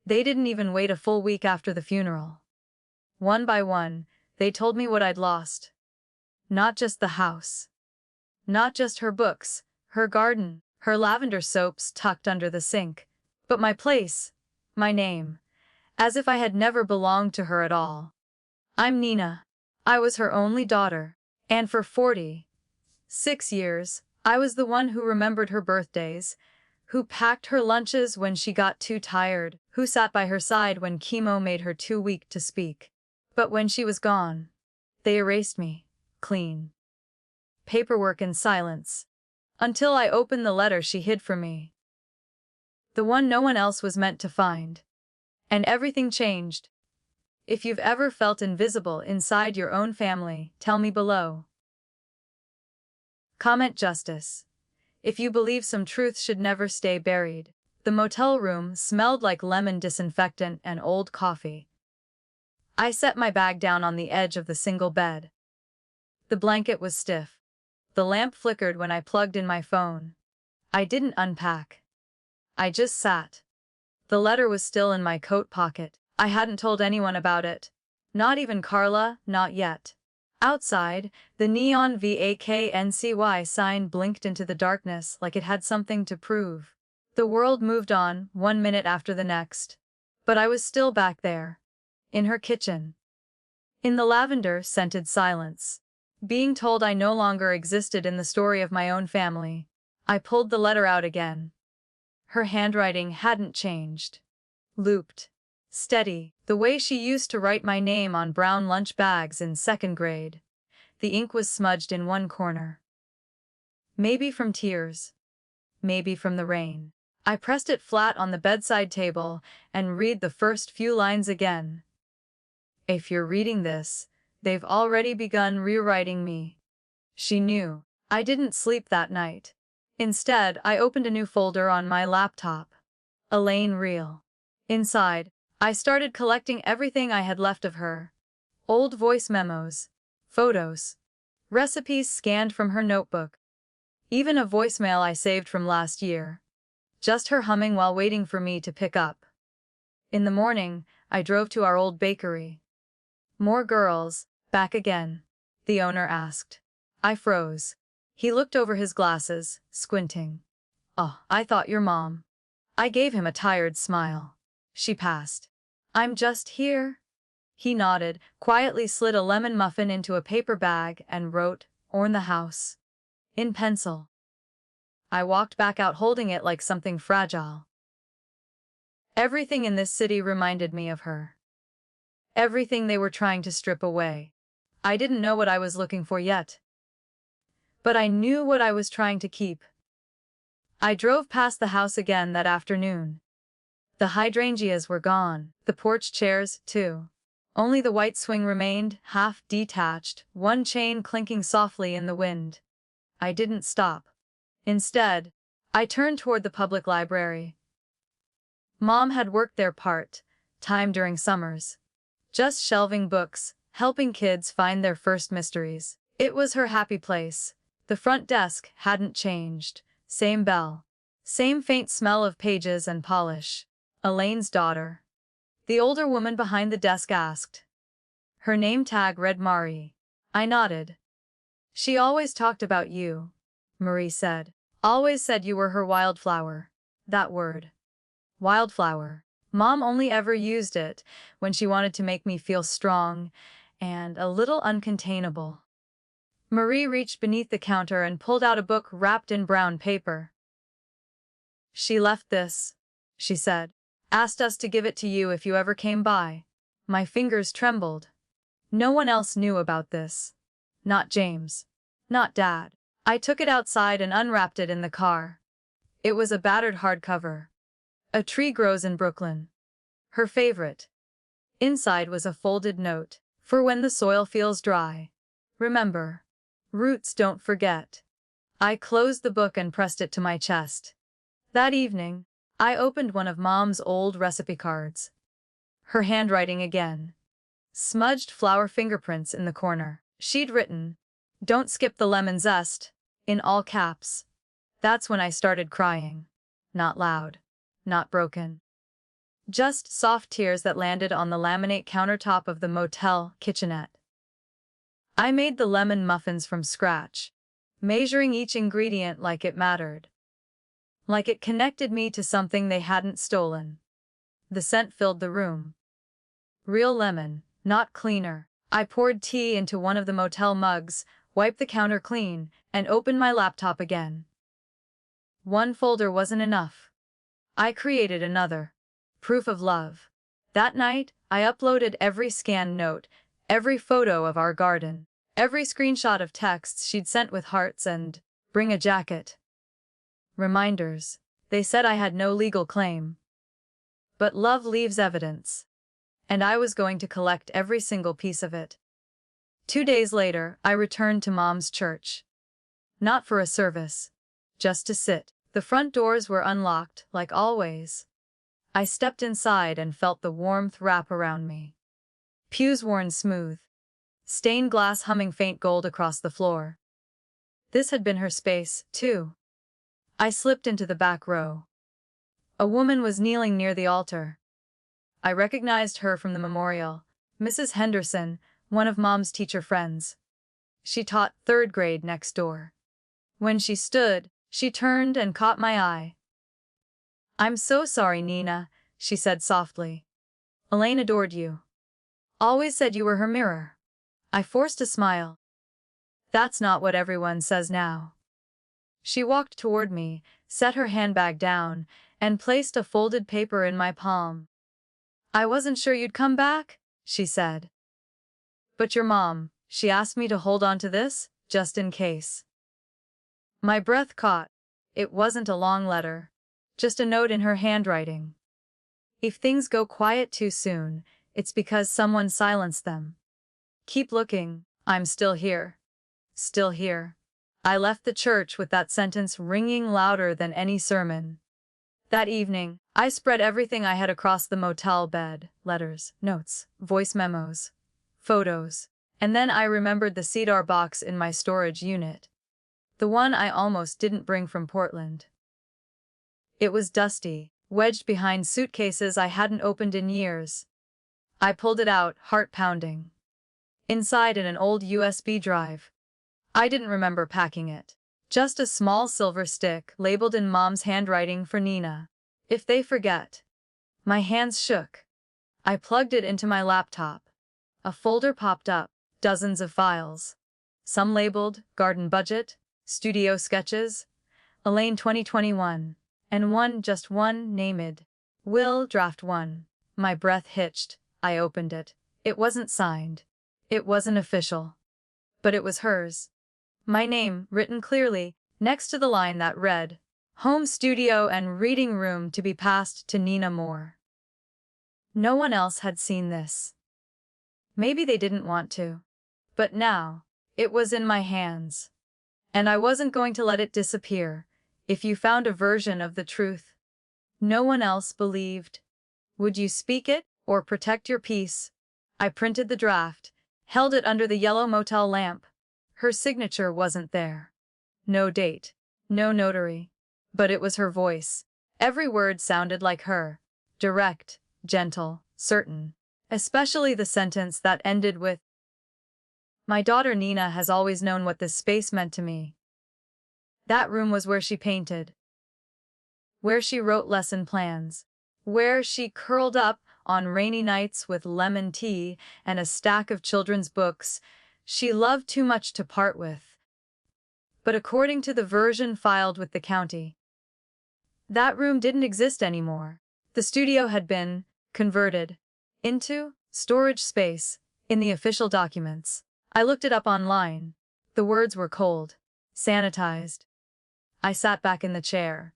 They didn't even wait a full week after the funeral. One by one, they told me what I'd lost. Not just the house. Not just her books, her garden, her lavender soaps tucked under the sink, but my place, my name, as if I had never belonged to her at all. I'm Nina. I was her only daughter, and for 46 years, I was the one who remembered her birthdays, who packed her lunches when she got too tired, who sat by her side when chemo made her too weak to speak. But when she was gone, they erased me, clean. Paperwork and silence. Until I opened the letter she hid from me. The one no one else was meant to find. And everything changed. If you've ever felt invisible inside your own family, tell me below. Comment justice. If you believe some truth should never stay buried. The motel room smelled like lemon disinfectant and old coffee. I set my bag down on the edge of the single bed. The blanket was stiff. The lamp flickered when I plugged in my phone. I didn't unpack. I just sat. The letter was still in my coat pocket. I hadn't told anyone about it. Not even Carla, not yet. Outside, the neon VAKNCY sign blinked into the darkness like it had something to prove. The world moved on, 1 minute after the next. But I was still back there. In her kitchen. In the lavender-scented silence. Being told I no longer existed in the story of my own family. I pulled the letter out again. Her handwriting hadn't changed. Looped. Steady, the way she used to write my name on brown lunch bags in 2nd grade. The ink was smudged in one corner. Maybe from tears. Maybe from the rain. I pressed it flat on the bedside table and read the first few lines again. If you're reading this, they've already begun rewriting me. She knew. I didn't sleep that night. Instead, I opened a new folder on my laptop. Elaine Reel. Inside, I started collecting everything I had left of her. Old voice memos. Photos. Recipes scanned from her notebook. Even a voicemail I saved from last year. Just her humming while waiting for me to pick up. In the morning, I drove to our old bakery. More girls, back again? The owner asked. I froze. He looked over his glasses, squinting. Oh, I thought your mom. I gave him a tired smile. She passed. I'm just here. He nodded, quietly slid a lemon muffin into a paper bag and wrote, "Orn the house." In pencil. I walked back out holding it like something fragile. Everything in this city reminded me of her. Everything they were trying to strip away. I didn't know what I was looking for yet. But I knew what I was trying to keep. I drove past the house again that afternoon. The hydrangeas were gone, the porch chairs, too. Only the white swing remained, half detached, one chain clinking softly in the wind. I didn't stop. Instead, I turned toward the public library. Mom had worked there part-time during summers. Just shelving books, helping kids find their first mysteries. It was her happy place. The front desk hadn't changed. Same bell. Same faint smell of pages and polish. Elaine's daughter. The older woman behind the desk asked. Her name tag read Marie. I nodded. She always talked about you, Marie said. Always said you were her wildflower. That word. Wildflower. Mom only ever used it when she wanted to make me feel strong and a little uncontainable. Marie reached beneath the counter and pulled out a book wrapped in brown paper. She left this, she said. Asked us to give it to you if you ever came by. My fingers trembled. No one else knew about this. Not James. Not Dad. I took it outside and unwrapped it in the car. It was a battered hardcover. A Tree Grows in Brooklyn. Her favorite. Inside was a folded note. For when the soil feels dry. Remember. Roots don't forget. I closed the book and pressed it to my chest. That evening, I opened one of Mom's old recipe cards. Her handwriting again. Smudged flower fingerprints in the corner. She'd written, "Don't skip the lemon zest," in all caps. That's when I started crying. Not loud. Not broken. Just soft tears that landed on the laminate countertop of the motel kitchenette. I made the lemon muffins from scratch, measuring each ingredient like it mattered. Like it connected me to something they hadn't stolen. The scent filled the room. Real lemon, not cleaner. I poured tea into one of the motel mugs, wiped the counter clean, and opened my laptop again. One folder wasn't enough. I created another. Proof of love. That night, I uploaded every scanned note, every photo of our garden, every screenshot of texts she'd sent with hearts and, "Bring a jacket." Reminders. They said I had no legal claim. But love leaves evidence. And I was going to collect every single piece of it. 2 days later, I returned to Mom's church. Not for a service. Just to sit. The front doors were unlocked, like always. I stepped inside and felt the warmth wrap around me. Pews worn smooth. Stained glass humming faint gold across the floor. This had been her space, too. I slipped into the back row. A woman was kneeling near the altar. I recognized her from the memorial, Mrs. Henderson, one of Mom's teacher friends. She taught 3rd grade next door. When she stood, she turned and caught my eye. "I'm so sorry, Nina," she said softly. "Elaine adored you. Always said you were her mirror." I forced a smile. "That's not what everyone says now." She walked toward me, set her handbag down, and placed a folded paper in my palm. "I wasn't sure you'd come back," she said. "But your mom, she asked me to hold on to this, just in case." My breath caught. It wasn't a long letter. Just a note in her handwriting. "If things go quiet too soon, it's because someone silenced them. Keep looking, I'm still here. Still here." I left the church with that sentence ringing louder than any sermon. That evening, I spread everything I had across the motel bed: letters, notes, voice memos, photos. And then I remembered the cedar box in my storage unit. The one I almost didn't bring from Portland. It was dusty, wedged behind suitcases I hadn't opened in years. I pulled it out, heart pounding. Inside in an old USB drive. I didn't remember packing it. Just a small silver stick labeled in Mom's handwriting for Nina. "If they forget." My hands shook. I plugged it into my laptop. A folder popped up, dozens of files. Some labeled Garden Budget, Studio Sketches, Elaine 2021, and just one named Will Draft 1. My breath hitched. I opened it. It wasn't signed. It wasn't official. But it was hers. My name, written clearly, next to the line that read, "Home studio and reading room to be passed to Nina Moore." No one else had seen this. Maybe they didn't want to. But now, it was in my hands. And I wasn't going to let it disappear. If you found a version of the truth no one else believed, would you speak it or protect your peace? I printed the draft, held it under the yellow motel lamp. Her signature wasn't there. No date. No notary. But it was her voice. Every word sounded like her. Direct, gentle, certain. Especially the sentence that ended with, "My daughter Nina has always known what this space meant to me." That room was where she painted. Where she wrote lesson plans. Where she curled up on rainy nights with lemon tea and a stack of children's books she loved too much to part with. But according to the version filed with the county, that room didn't exist anymore. The studio had been converted into storage space in the official documents. I looked it up online. The words were cold, sanitized. I sat back in the chair.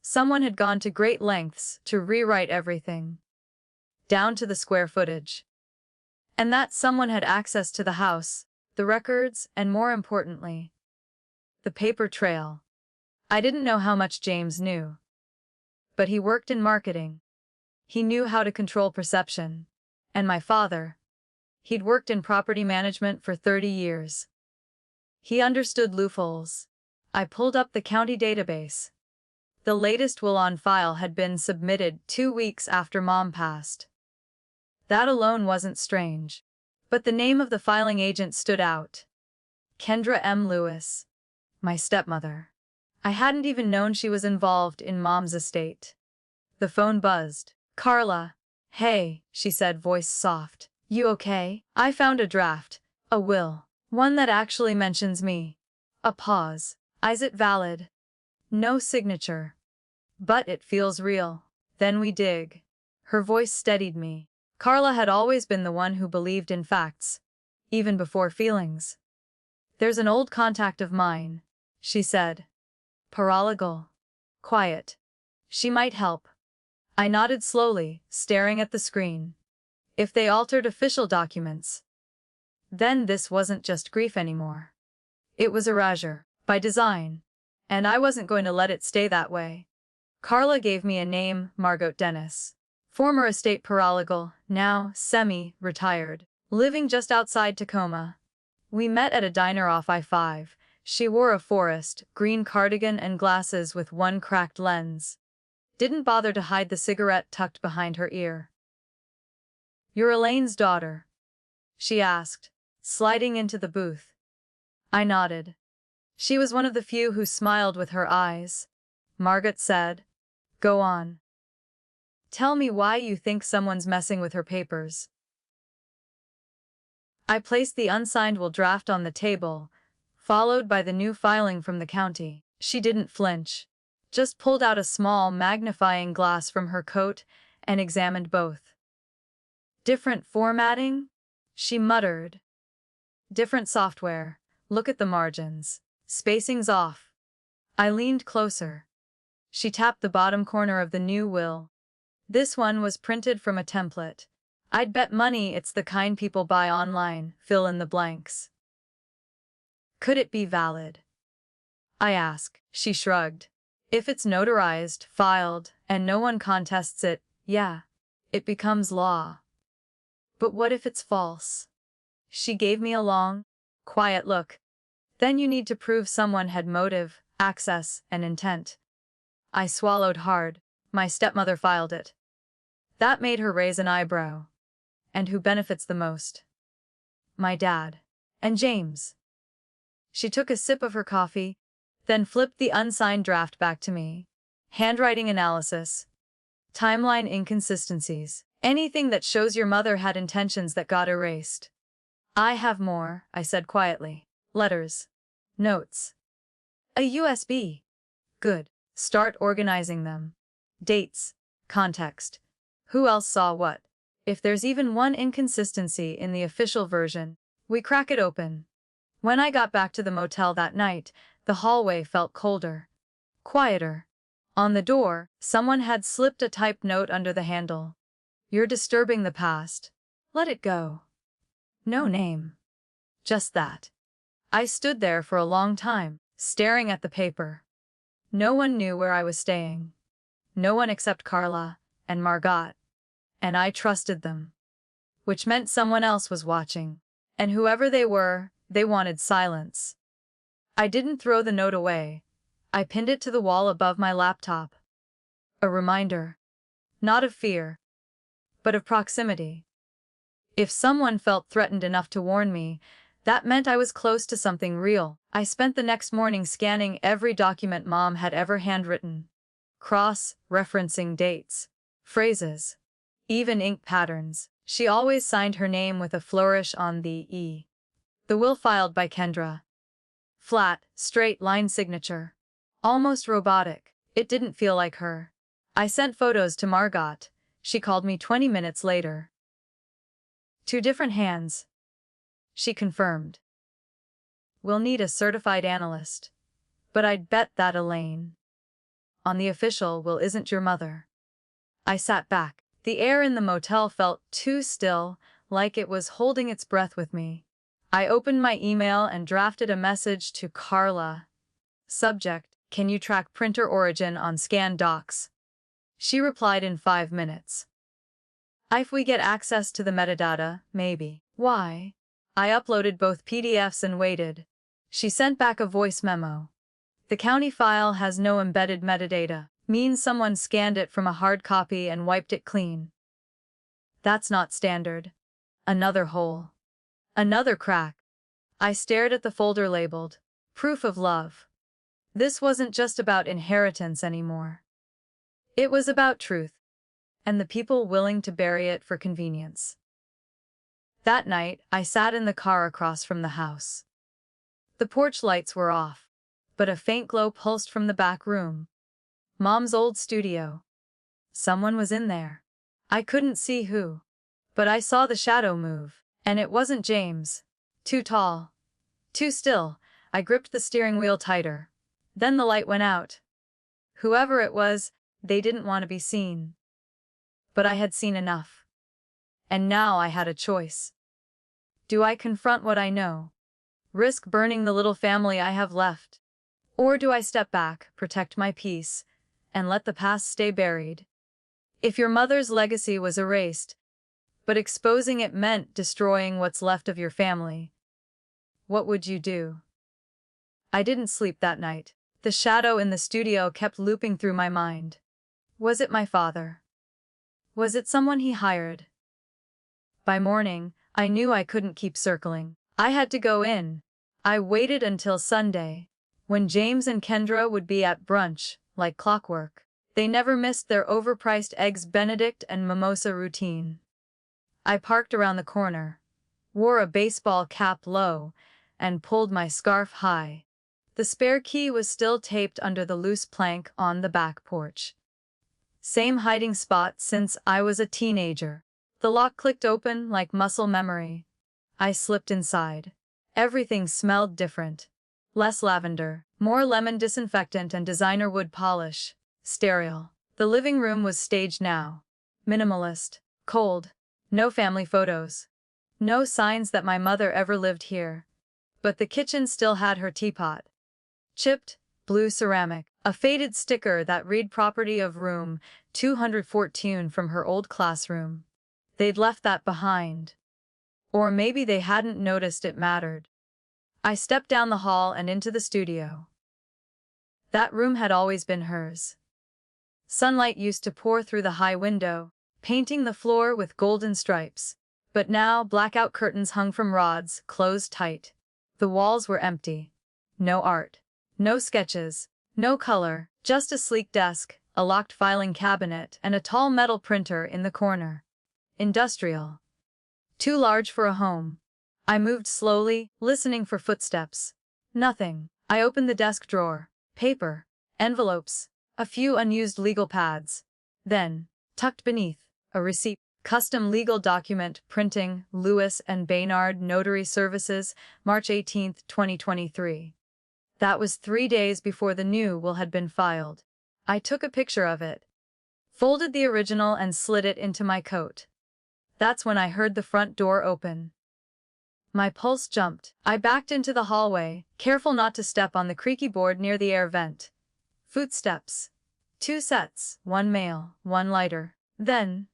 Someone had gone to great lengths to rewrite everything, down to the square footage. And that someone had access to the house, the records, and more importantly, the paper trail. I didn't know how much James knew. But he worked in marketing. He knew how to control perception. And my father, he'd worked in property management for 30 years. He understood loopholes. I pulled up the county database. The latest will on file had been submitted 2 weeks after Mom passed. That alone wasn't strange. But the name of the filing agent stood out. Kendra M. Lewis. My stepmother. I hadn't even known she was involved in Mom's estate. The phone buzzed. Carla. Hey, she said, voice soft. You okay? I found a draft. A will. One that actually mentions me. A pause. Is it valid? No signature. But it feels real. Then we dig. Her voice steadied me. Carla had always been the one who believed in facts, even before feelings. There's an old contact of mine, she said. Paralegal. Quiet. She might help. I nodded slowly, staring at the screen. If they altered official documents, then this wasn't just grief anymore. It was erasure, by design. And I wasn't going to let it stay that way. Carla gave me a name, Margot Dennis. Former estate paralegal, now semi-retired, living just outside Tacoma. We met at a diner off I-5. She wore a forest green cardigan and glasses with one cracked lens. Didn't bother to hide the cigarette tucked behind her ear. You're Elaine's daughter? She asked, sliding into the booth. I nodded. She was one of the few who smiled with her eyes. Margot said, Go on. Tell me why you think someone's messing with her papers. I placed the unsigned will draft on the table, followed by the new filing from the county. She didn't flinch, just pulled out a small magnifying glass from her coat and examined both. Different formatting? She muttered. Different software. Look at the margins. Spacing's off. I leaned closer. She tapped the bottom corner of the new will. This one was printed from a template. I'd bet money it's the kind people buy online, fill in the blanks. Could it be valid? I asked. She shrugged. If it's notarized, filed, and no one contests it, yeah, it becomes law. But what if it's false? She gave me a long, quiet look. Then you need to prove someone had motive, access, and intent. I swallowed hard. My stepmother filed it. That made her raise an eyebrow. And who benefits the most? My dad. And James. She took a sip of her coffee, then flipped the unsigned draft back to me. Handwriting analysis. Timeline inconsistencies. Anything that shows your mother had intentions that got erased. I have more, I said quietly. Letters. Notes. A USB. Good. Start organizing them. Dates. Context. Who else saw what? If there's even one inconsistency in the official version, we crack it open. When I got back to the motel that night, the hallway felt colder. Quieter. On the door, someone had slipped a typed note under the handle. You're disturbing the past. Let it go. No name. Just that. I stood there for a long time, staring at the paper. No one knew where I was staying. No one except Carla and Margot. And I trusted them. Which meant someone else was watching. And whoever they were, they wanted silence. I didn't throw the note away. I pinned it to the wall above my laptop. A reminder. Not of fear, but of proximity. If someone felt threatened enough to warn me, that meant I was close to something real. I spent the next morning scanning every document Mom had ever handwritten. Cross-referencing dates, phrases, even ink patterns. She always signed her name with a flourish on the E. The will filed by Kendra. Flat, straight line signature. Almost robotic. It didn't feel like her. I sent photos to Margot. She called me 20 minutes later. 2 different hands. She confirmed. We'll need a certified analyst. But I'd bet that Elaine on the official will isn't your mother. I sat back. The air in the motel felt too still, like it was holding its breath with me. I opened my email and drafted a message to Carla. Subject, can you track printer origin on scanned docs? She replied in 5 minutes. If we get access to the metadata, maybe. Why? I uploaded both PDFs and waited. She sent back a voice memo. The county file has no embedded metadata. means someone scanned it from a hard copy and wiped it clean. That's not standard. Another hole. Another crack. I stared at the folder labeled, "Proof of Love." This wasn't just about inheritance anymore. It was about truth, and the people willing to bury it for convenience. That night, I sat in the car across from the house. The porch lights were off, but a faint glow pulsed from the back room. Mom's old studio. Someone was in there. I couldn't see who, but I saw the shadow move, and it wasn't James. Too tall. Too still. I gripped the steering wheel tighter. Then the light went out. Whoever it was, they didn't want to be seen. But I had seen enough. And now I had a choice. Do I confront what I know? Risk burning the little family I have left? Or do I step back, protect my peace, and let the past stay buried? If your mother's legacy was erased, but exposing it meant destroying what's left of your family, what would you do? I didn't sleep that night. The shadow in the studio kept looping through my mind. Was it my father? Was it someone he hired? By morning, I knew I couldn't keep circling. I had to go in. I waited until Sunday, when James and Kendra would be at brunch, like clockwork. They never missed their overpriced Eggs Benedict and mimosa routine. I parked around the corner, wore a baseball cap low, and pulled my scarf high. The spare key was still taped under the loose plank on the back porch. Same hiding spot since I was a teenager. The lock clicked open like muscle memory. I slipped inside. Everything smelled different. Less lavender, more lemon disinfectant and designer wood polish. Sterile. The living room was staged now. Minimalist. Cold. No family photos. No signs that my mother ever lived here. But the kitchen still had her teapot. Chipped, blue ceramic. A faded sticker that read property of room 214 from her old classroom. They'd left that behind. Or maybe they hadn't noticed it mattered. I stepped down the hall and into the studio. That room had always been hers. Sunlight used to pour through the high window, painting the floor with golden stripes. But now blackout curtains hung from rods, closed tight. The walls were empty. No art. No sketches. No color. Just a sleek desk, a locked filing cabinet, and a tall metal printer in the corner. Industrial. Too large for a home. I moved slowly, listening for footsteps. Nothing. I opened the desk drawer. Paper. Envelopes. A few unused legal pads. Then, tucked beneath, a receipt. Custom legal document, printing, Lewis and Baynard Notary Services, March 18, 2023. That was 3 days before the new will had been filed. I took a picture of it, folded the original and slid it into my coat. That's when I heard the front door open. My pulse jumped. I backed into the hallway, careful not to step on the creaky board near the air vent. Footsteps. 2 sets, one male, one lighter. Then,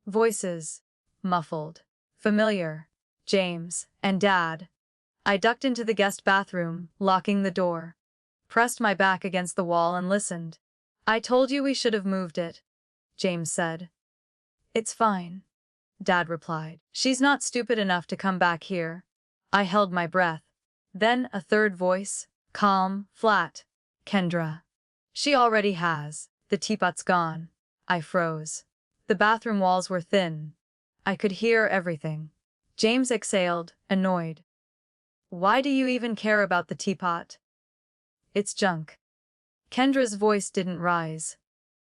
voices. Muffled. Familiar. James and Dad. I ducked into the guest bathroom, locking the door. Pressed my back against the wall and listened. "I told you we should have moved it," James said. "It's fine," Dad replied. "She's not stupid enough to come back here." I held my breath. Then a third voice, calm, flat. "Kendra. She already has. The teapot's gone." I froze. The bathroom walls were thin. I could hear everything. James exhaled, annoyed. "Why do you even care about the teapot?" "It's junk." Kendra's voice didn't rise.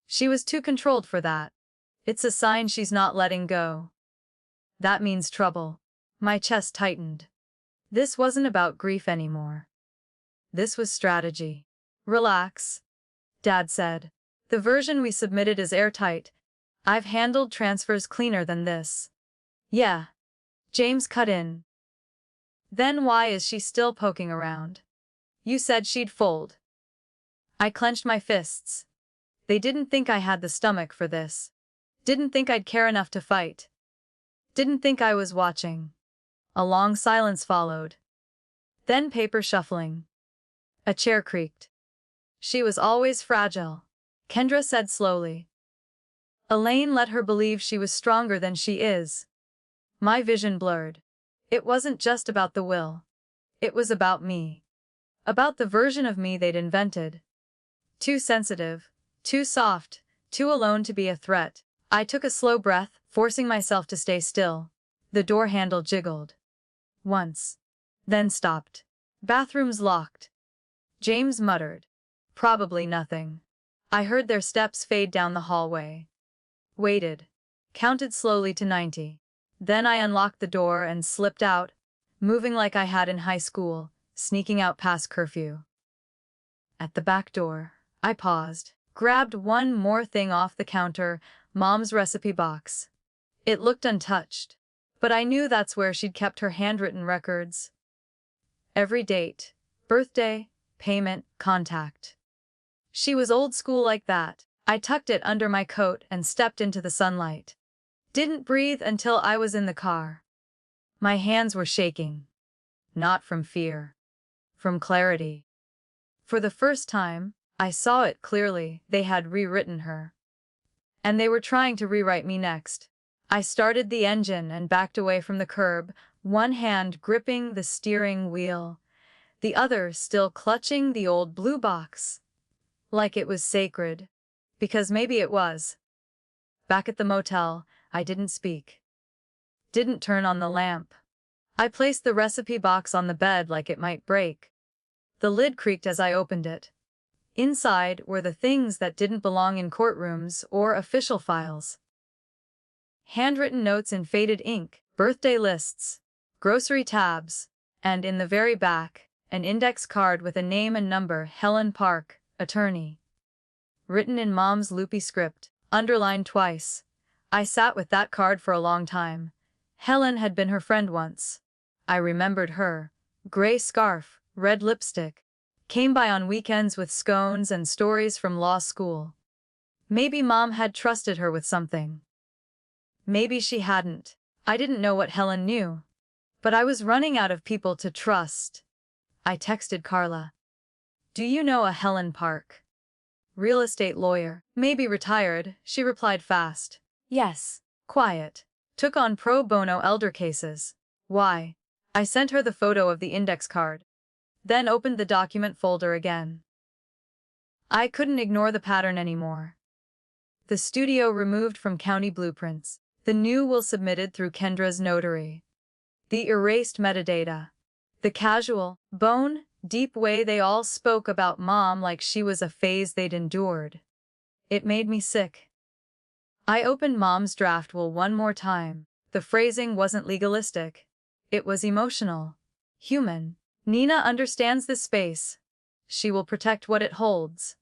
She was too controlled for that. "It's a sign she's not letting go." "That means trouble." My chest tightened. This wasn't about grief anymore. This was strategy. "Relax," Dad said. "The version we submitted is airtight. I've handled transfers cleaner than this." "Yeah," James cut in. "Then why is she still poking around? You said she'd fold." I clenched my fists. They didn't think I had the stomach for this. Didn't think I'd care enough to fight. Didn't think I was watching. A long silence followed. Then paper shuffling. A chair creaked. "She was always fragile," Kendra said slowly. Elaine let her believe she was stronger than she is. My vision blurred. It wasn't just about the will. It was about me. About the version of me they'd invented. Too sensitive, too soft, too alone to be a threat. I took a slow breath, forcing myself to stay still. The door handle jiggled. Once. Then stopped. Bathroom's locked. James muttered. Probably nothing. I heard their steps fade down the hallway. Waited. Counted slowly to 90. Then I unlocked the door and slipped out, moving like I had in high school, sneaking out past curfew. At the back door, I paused, grabbed one more thing off the counter, Mom's recipe box. It looked untouched, but I knew that's where she'd kept her handwritten records. Every date, birthday, payment, contact. She was old school like that. I tucked it under my coat and stepped into the sunlight. Didn't breathe until I was in the car. My hands were shaking. Not from fear. From clarity. For the first time, I saw it clearly. They had rewritten her. And they were trying to rewrite me next. I started the engine and backed away from the curb, one hand gripping the steering wheel, the other still clutching the old blue box. Like it was sacred. Because maybe it was. Back at the motel, I didn't speak. Didn't turn on the lamp. I placed the recipe box on the bed like it might break. The lid creaked as I opened it. Inside were the things that didn't belong in courtrooms or official files. Handwritten notes in faded ink, birthday lists, grocery tabs, and in the very back, an index card with a name and number, Helen Park, attorney. Written in Mom's loopy script, underlined twice. I sat with that card for a long time. Helen had been her friend once. I remembered her. Gray scarf, red lipstick. Came by on weekends with scones and stories from law school. Maybe Mom had trusted her with something. Maybe she hadn't. I didn't know what Helen knew. But I was running out of people to trust. I texted Carla. Do you know a Helen Park? Real estate lawyer. Maybe retired, she replied fast. Yes. Quiet. Took on pro bono elder cases. Why? I sent her the photo of the index card. Then opened the document folder again. I couldn't ignore the pattern anymore. The studio removed from county blueprints. The new will submitted through Kendra's notary. The erased metadata. The casual, bone-deep way they all spoke about Mom like she was a phase they'd endured. It made me sick. I opened Mom's draft will one more time. The phrasing wasn't legalistic. It was emotional. Human. Nina understands this space. She will protect what it holds.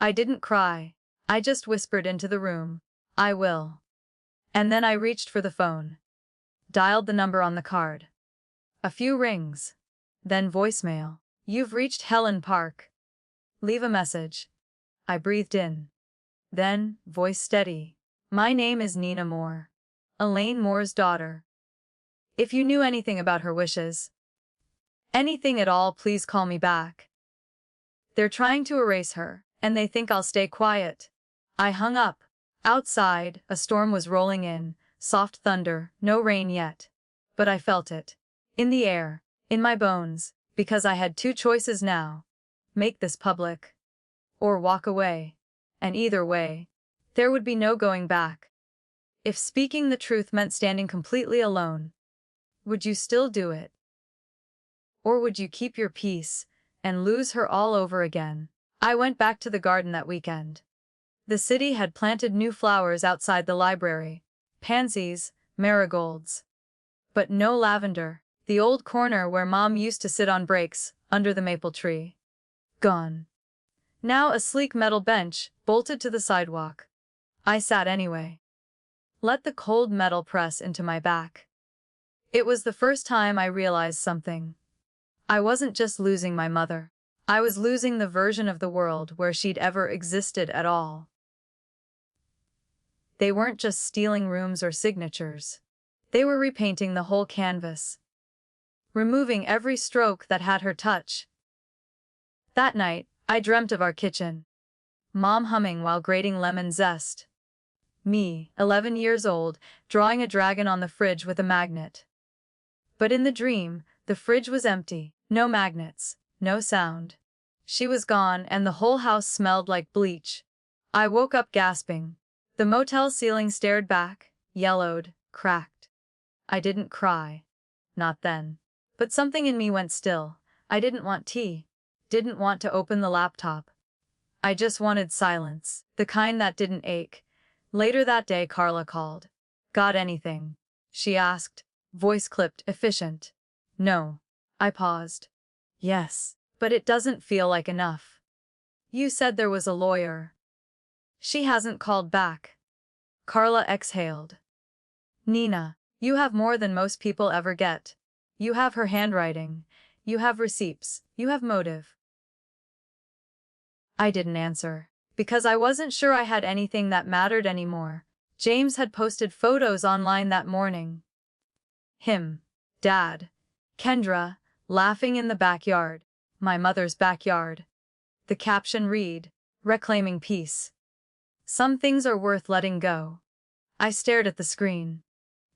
I didn't cry. I just whispered into the room. I will. And then I reached for the phone. Dialed the number on the card. A few rings. Then voicemail. You've reached Helen Park. Leave a message. I breathed in. Then, voice steady. My name is Nina Moore. Elaine Moore's daughter. If you knew anything about her wishes, anything at all, please call me back. They're trying to erase her, and they think I'll stay quiet. I hung up. Outside, a storm was rolling in, soft thunder, no rain yet. But I felt it. In the air, in my bones, because I had two choices now. Make this public. Or walk away. And either way, there would be no going back. If speaking the truth meant standing completely alone, would you still do it? Or would you keep your peace and lose her all over again? I went back to the garden that weekend. The city had planted new flowers outside the library. Pansies, marigolds. But no lavender. The old corner where Mom used to sit on breaks, under the maple tree. Gone. Now a sleek metal bench, bolted to the sidewalk. I sat anyway. Let the cold metal press into my back. It was the first time I realized something. I wasn't just losing my mother. I was losing the version of the world where she'd ever existed at all. They weren't just stealing rooms or signatures. They were repainting the whole canvas. Removing every stroke that had her touch. That night, I dreamt of our kitchen. Mom humming while grating lemon zest. Me, 11 years old, drawing a dragon on the fridge with a magnet. But in the dream, the fridge was empty, no magnets, no sound. She was gone, and the whole house smelled like bleach. I woke up gasping. The motel ceiling stared back, yellowed, cracked. I didn't cry. Not then. But something in me went still. I didn't want tea. Didn't want to open the laptop. I just wanted silence, the kind that didn't ache. Later that day, Carla called. "Got anything?" she asked, voice clipped, efficient. "No." I paused. "Yes, but it doesn't feel like enough. You said there was a lawyer." "She hasn't called back." Carla exhaled. "Nina, you have more than most people ever get. You have her handwriting. You have receipts. You have motive." I didn't answer, because I wasn't sure I had anything that mattered anymore. James had posted photos online that morning. Him, Dad, Kendra, laughing in the backyard, my mother's backyard. The caption read, "Reclaiming peace. Some things are worth letting go." I stared at the screen.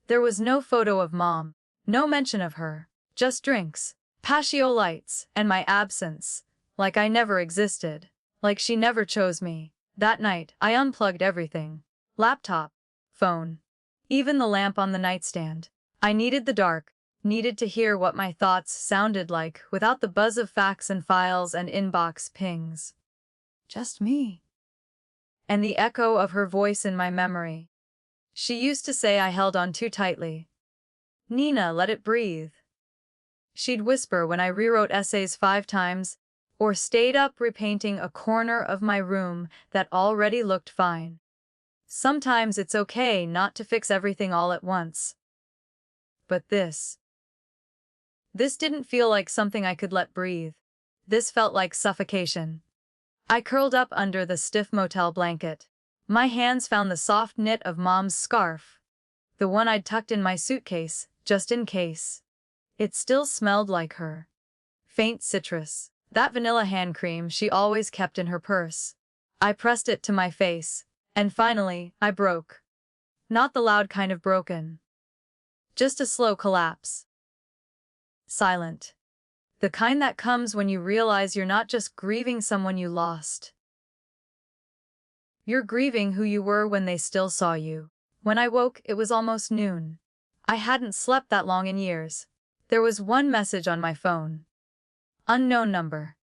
There was no photo of Mom, no mention of her, just drinks, patio lights, and my absence, like I never existed, like she never chose me. That night, I unplugged everything. Laptop, phone, even the lamp on the nightstand. I needed the dark, needed to hear what my thoughts sounded like without the buzz of fax and files and inbox pings. Just me. And the echo of her voice in my memory. She used to say I held on too tightly. "Nina, let it breathe." She'd whisper when I rewrote essays 5 times, or stayed up repainting a corner of my room that already looked fine. Sometimes it's okay not to fix everything all at once. But this didn't feel like something I could let breathe. This felt like suffocation. I curled up under the stiff motel blanket. My hands found the soft knit of Mom's scarf, the one I'd tucked in my suitcase, just in case. It still smelled like her. Faint citrus, that vanilla hand cream she always kept in her purse. I pressed it to my face, and finally, I broke. Not the loud kind of broken. Just a slow collapse. Silent. The kind that comes when you realize you're not just grieving someone you lost. You're grieving who you were when they still saw you. When I woke, it was almost noon. I hadn't slept that long in years. There was one message on my phone. Unknown number.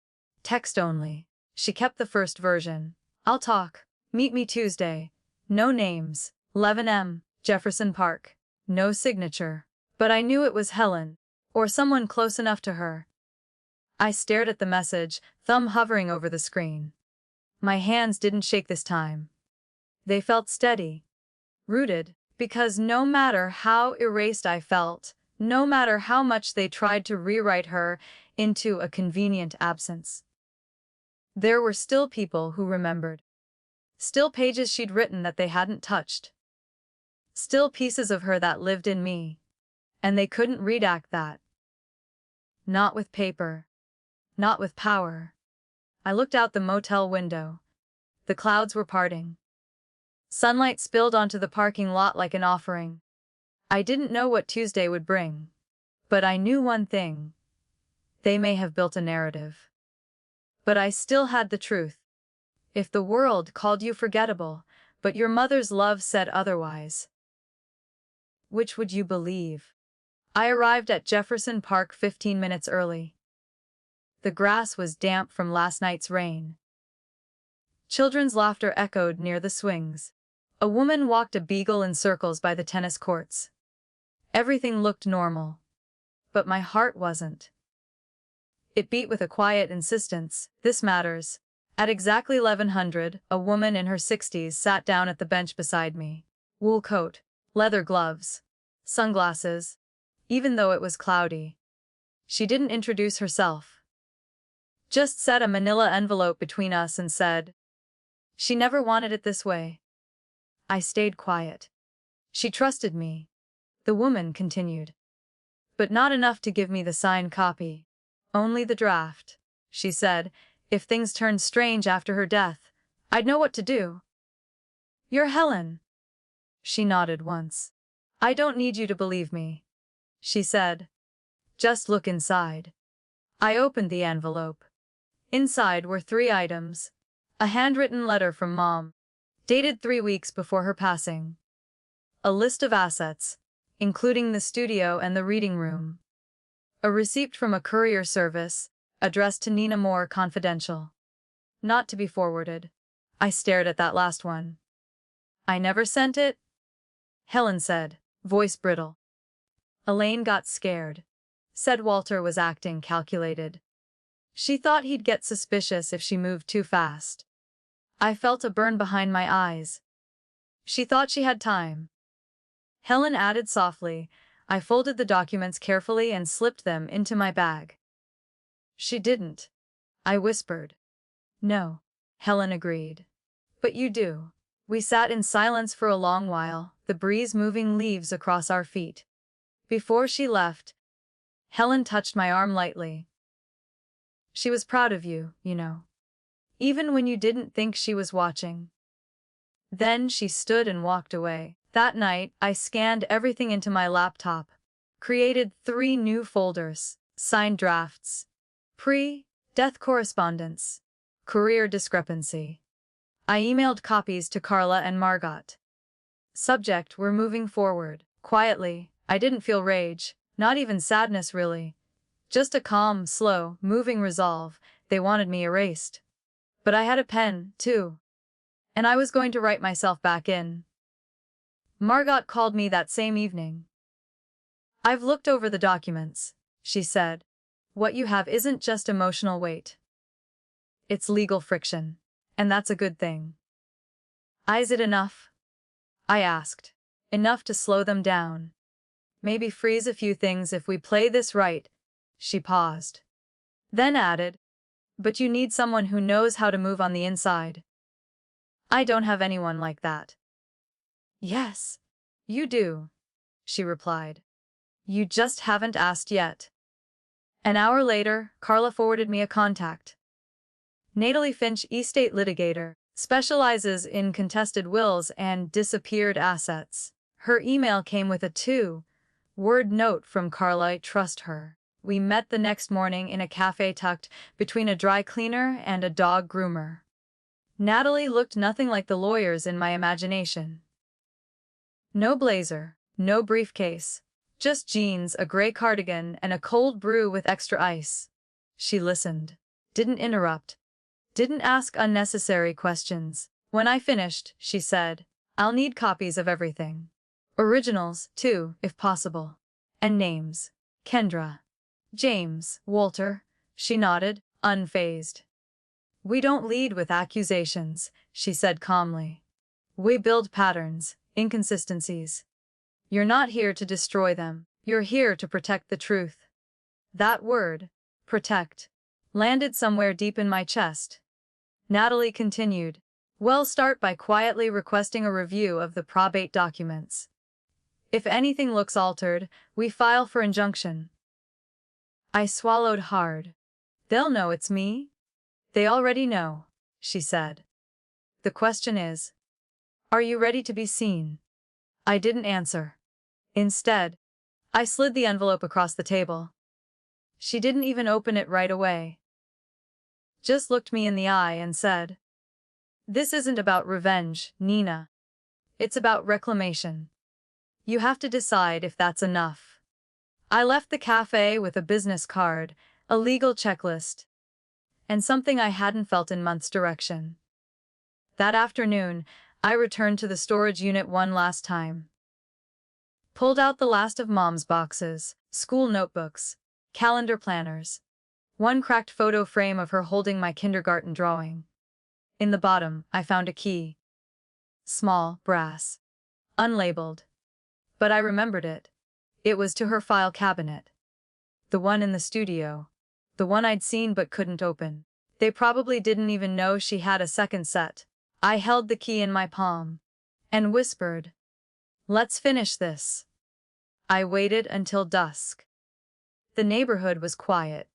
Text only. She kept the first version. "I'll talk. Meet me Tuesday." No names. 11 m. Jefferson Park. No signature. But I knew it was Helen, or someone close enough to her. I stared at the message, thumb hovering over the screen. My hands didn't shake this time. They felt steady, rooted, because no matter how erased I felt, no matter how much they tried to rewrite her into a convenient absence, there were still people who remembered. Still pages she'd written that they hadn't touched. Still pieces of her that lived in me. And they couldn't redact that. Not with paper. Not with power. I looked out the motel window. The clouds were parting. Sunlight spilled onto the parking lot like an offering. I didn't know what Tuesday would bring. But I knew one thing. They may have built a narrative. But I still had the truth. If the world called you forgettable, but your mother's love said otherwise, which would you believe? I arrived at Jefferson Park 15 minutes early. The grass was damp from last night's rain. Children's laughter echoed near the swings. A woman walked a beagle in circles by the tennis courts. Everything looked normal. But my heart wasn't. It beat with a quiet insistence. This matters. At exactly 1100, a woman in her 60s sat down at the bench beside me. Wool coat, leather gloves, sunglasses, even though it was cloudy. She didn't introduce herself. Just set a manila envelope between us and said, "She never wanted it this way." I stayed quiet. She trusted me. The woman continued. "But not enough to give me the signed copy. Only the draft," she said. "If things turned strange after her death, I'd know what to do. You're Helen. She nodded once. I don't need you to believe me, she said. Just look inside. I opened the envelope. Inside were 3 items. A handwritten letter from Mom, dated 3 weeks before her passing. A list of assets, including the studio and the reading room. A receipt from a courier service, addressed to Nina Moore Confidential. Not to be forwarded. I stared at that last one. I never sent it? Helen said, voice brittle. Elaine got scared. Said Walter was acting calculated. She thought he'd get suspicious if she moved too fast. I felt a burn behind my eyes. She thought she had time. Helen added softly. I folded the documents carefully and slipped them into my bag. She didn't. I whispered. No, Helen agreed. But you do. We sat in silence for a long while, the breeze moving leaves across our feet. Before she left, Helen touched my arm lightly. She was proud of you, you know. Even when you didn't think she was watching. Then she stood and walked away. That night, I scanned everything into my laptop. Created 3 new folders. Signed drafts. Pre-death correspondence. Career discrepancy. I emailed copies to Carla and Margot. Subject: we're moving forward. Quietly, I didn't feel rage, not even sadness really. Just a calm, slow, moving resolve. They wanted me erased. But I had a pen, too. And I was going to write myself back in. Margot called me that same evening. I've looked over the documents, she said. What you have isn't just emotional weight. It's legal friction. And that's a good thing. Is it enough? I asked. Enough to slow them down. Maybe freeze a few things if we play this right. She paused. Then added, but you need someone who knows how to move on the inside. I don't have anyone like that. Yes, you do, she replied. You just haven't asked yet. An hour later, Carla forwarded me a contact. Natalie Finch, estate litigator, specializes in contested wills and disappeared assets. Her email came with a 2-word note from Carla. I trust her. We met the next morning in a cafe tucked between a dry cleaner and a dog groomer. Natalie looked nothing like the lawyers in my imagination. No blazer, no briefcase, just jeans, a gray cardigan, and a cold brew with extra ice. She listened, didn't interrupt, didn't ask unnecessary questions. When I finished, she said, I'll need copies of everything. Originals, too, if possible. And names. Kendra. James. Walter. She nodded, unfazed. We don't lead with accusations, she said calmly. We build patterns, inconsistencies. You're not here to destroy them. You're here to protect the truth. That word, protect, landed somewhere deep in my chest. Natalie continued, We'll start by quietly requesting a review of the probate documents. If anything looks altered, we file for injunction. I swallowed hard. They'll know it's me? They already know, she said. The question is, are you ready to be seen? I didn't answer. Instead, I slid the envelope across the table. She didn't even open it right away. Just looked me in the eye and said, This isn't about revenge, Nina. It's about reclamation. You have to decide if that's enough. I left the cafe with a business card, a legal checklist, and something I hadn't felt in months: direction. That afternoon, I returned to the storage unit one last time. Pulled out the last of Mom's boxes, school notebooks, calendar planners. One cracked photo frame of her holding my kindergarten drawing. In the bottom, I found a key. Small, brass. Unlabeled. But I remembered it. It was to her file cabinet. The one in the studio. The one I'd seen but couldn't open. They probably didn't even know she had a second set. I held the key in my palm. And whispered, Let's finish this. I waited until dusk. The neighborhood was quiet.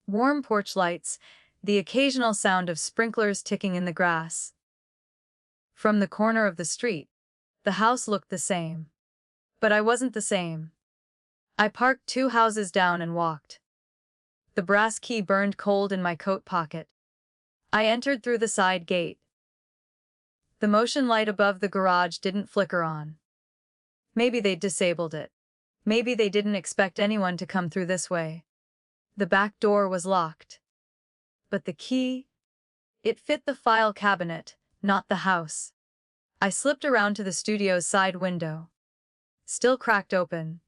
Warm porch lights, the occasional sound of sprinklers ticking in the grass. From the corner of the street, the house looked the same. But I wasn't the same. I parked 2 houses down and walked. The brass key burned cold in my coat pocket. I entered through the side gate. The motion light above the garage didn't flicker on. Maybe they'd disabled it. Maybe they didn't expect anyone to come through this way. The back door was locked. But the key? It fit the file cabinet, not the house. I slipped around to the studio's side window. Still cracked open.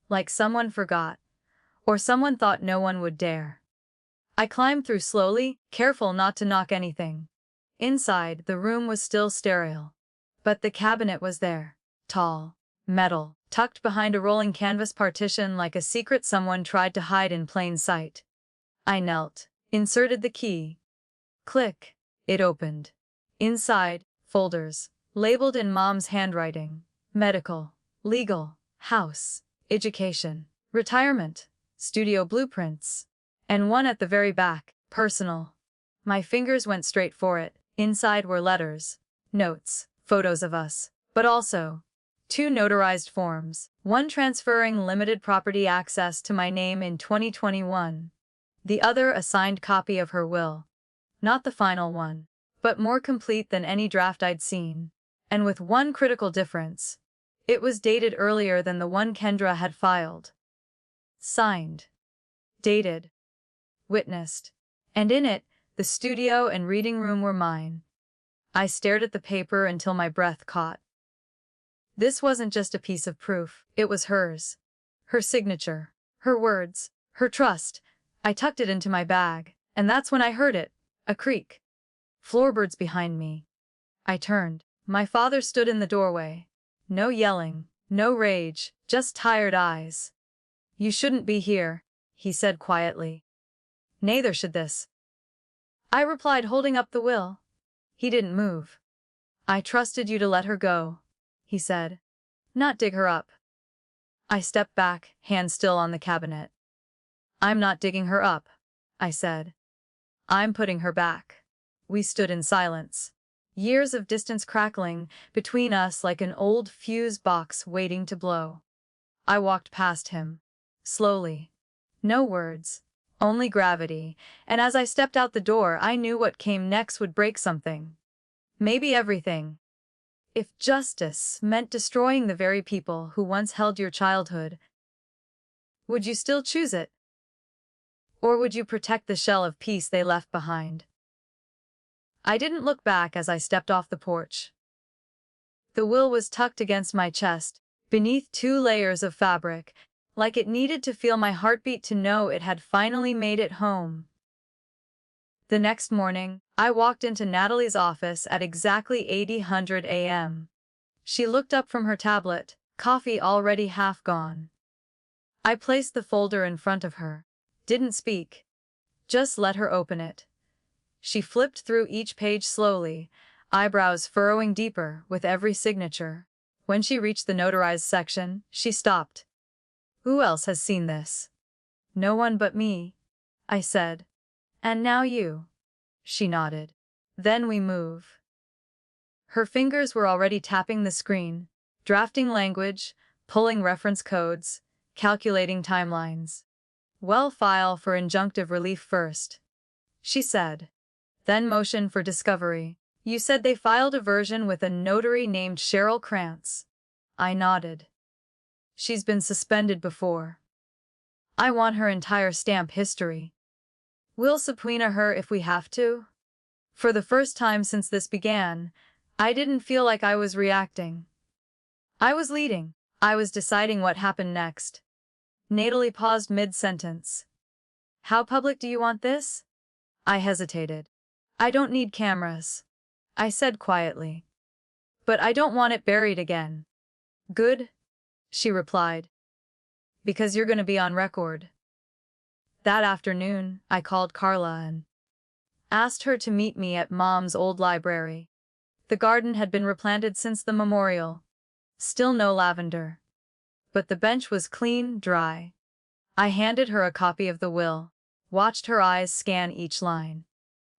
Like someone forgot. Or someone thought no one would dare. I climbed through slowly, careful not to knock anything. Inside, the room was still sterile. But the cabinet was there. Tall. Metal. Tucked behind a rolling canvas partition like a secret someone tried to hide in plain sight. I knelt. Inserted the key. Click. It opened. Inside, folders. Labeled in Mom's handwriting. Medical. Legal. House. Education. Retirement. Studio blueprints. And one at the very back. Personal. My fingers went straight for it. Inside were letters. Notes. Photos of us. But also 2 notarized forms, one transferring limited property access to my name in 2021. The other a signed copy of her will. Not the final one, but more complete than any draft I'd seen. And with one critical difference. It was dated earlier than the one Kendra had filed. Signed. Dated. Witnessed. And in it, the studio and reading room were mine. I stared at the paper until my breath caught. This wasn't just a piece of proof, it was hers. Her signature. Her words. Her trust. I tucked it into my bag, and that's when I heard it. A creak. Floorboards behind me. I turned. My father stood in the doorway. No yelling, no rage, just tired eyes. "You shouldn't be here," he said quietly. "Neither should this." I replied, holding up the will. He didn't move. "I trusted you to let her go," he said. "Not dig her up." I stepped back, hand still on the cabinet. "I'm not digging her up," I said. "I'm putting her back." We stood in silence. Years of distance crackling between us like an old fuse box waiting to blow. I walked past him. Slowly. No words. Only gravity, and as I stepped out the door I knew what came next would break something. Maybe everything. If justice meant destroying the very people who once held your childhood, would you still choose it? Or would you protect the shell of peace they left behind? I didn't look back as I stepped off the porch. The will was tucked against my chest, beneath 2 layers of fabric, like it needed to feel my heartbeat to know it had finally made it home. The next morning, I walked into Natalie's office at exactly 8:00 a.m. She looked up from her tablet, coffee already half gone. I placed the folder in front of her. Didn't speak. Just let her open it. She flipped through each page slowly, eyebrows furrowing deeper with every signature. When she reached the notarized section, she stopped. "Who else has seen this?" "No one but me," I said. "And now you." She nodded. "Then we move." Her fingers were already tapping the screen, drafting language, pulling reference codes, calculating timelines. "Well, file for injunctive relief first," she said. Then motion for discovery. "You said they filed a version with a notary named Cheryl Krantz." I nodded. "She's been suspended before. I want her entire stamp history. We'll subpoena her if we have to." For the first time since this began, I didn't feel like I was reacting. I was leading. I was deciding what happened next. Natalie paused mid-sentence. "How public do you want this?" I hesitated. "I don't need cameras," I said quietly. "But I don't want it buried again." "Good," she replied. "Because you're going to be on record." That afternoon, I called Carla and asked her to meet me at Mom's old library. The garden had been replanted since the memorial. Still no lavender. But the bench was clean, dry. I handed her a copy of the will, watched her eyes scan each line.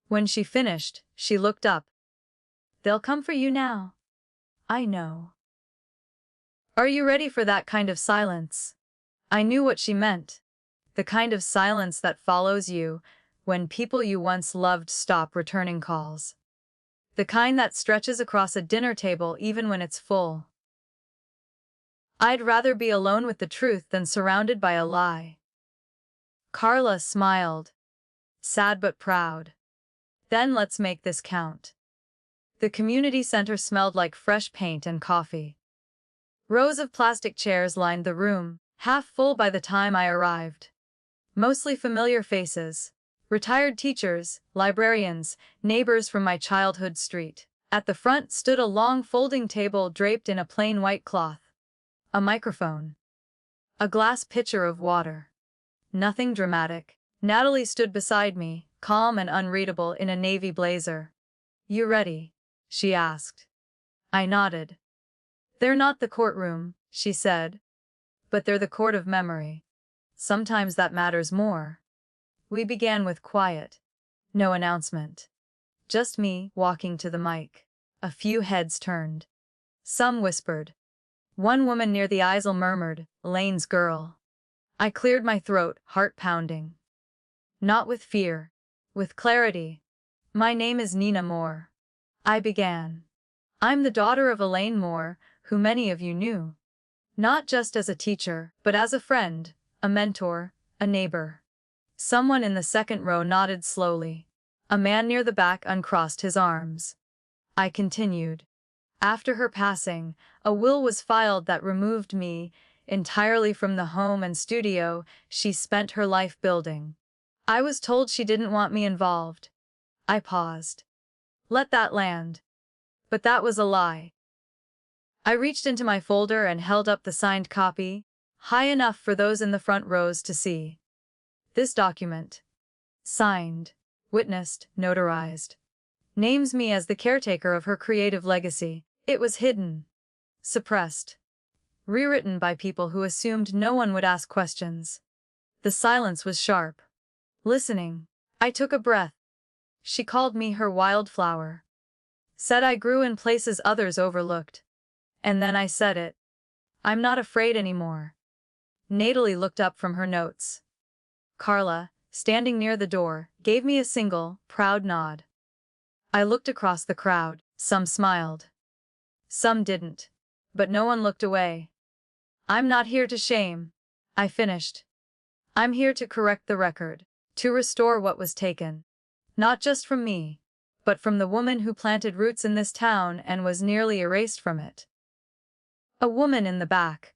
When she finished, she looked up. They'll come for you now. I know. Are you ready for that kind of silence? I knew what she meant. The kind of silence that follows you when people you once loved stop returning calls. The kind that stretches across a dinner table even when it's full. I'd rather be alone with the truth than surrounded by a lie. Carla smiled, sad but proud. Then let's make this count. The community center smelled like fresh paint and coffee. Rows of plastic chairs lined the room, half full by the time I arrived. Mostly familiar faces. Retired teachers, librarians, neighbors from my childhood street. At the front stood a long folding table draped in a plain white cloth. A microphone. A glass pitcher of water. Nothing dramatic. Natalie stood beside me, calm and unreadable in a navy blazer. "You ready?" she asked. I nodded. "They're not the courtroom," she said. "But they're the court of memory. Sometimes that matters more." We began with quiet. No announcement. Just me walking to the mic. A few heads turned. Some whispered. One woman near the easel murmured, "Lane's girl." I cleared my throat, heart pounding. Not with fear. With clarity. "My name is Nina Moore," I began. "I'm the daughter of Elaine Moore, who many of you knew. Not just as a teacher, but as a friend, a mentor, a neighbor." Someone in the second row nodded slowly. A man near the back uncrossed his arms. I continued. After her passing, a will was filed that removed me entirely from the home and studio she spent her life building. I was told she didn't want me involved. I paused. Let that land. But that was a lie. I reached into my folder and held up the signed copy, high enough for those in the front rows to see. This document. Signed, witnessed, notarized. Names me as the caretaker of her creative legacy. It was hidden. Suppressed. Rewritten by people who assumed no one would ask questions. The silence was sharp. Listening, I took a breath. She called me her wildflower. Said I grew in places others overlooked. And then I said it. I'm not afraid anymore. Natalie looked up from her notes. Carla, standing near the door, gave me a single, proud nod. I looked across the crowd. Some smiled. Some didn't. But no one looked away. I'm not here to shame. I finished. I'm here to correct the record. To restore what was taken. Not just from me, but from the woman who planted roots in this town and was nearly erased from it. A woman in the back,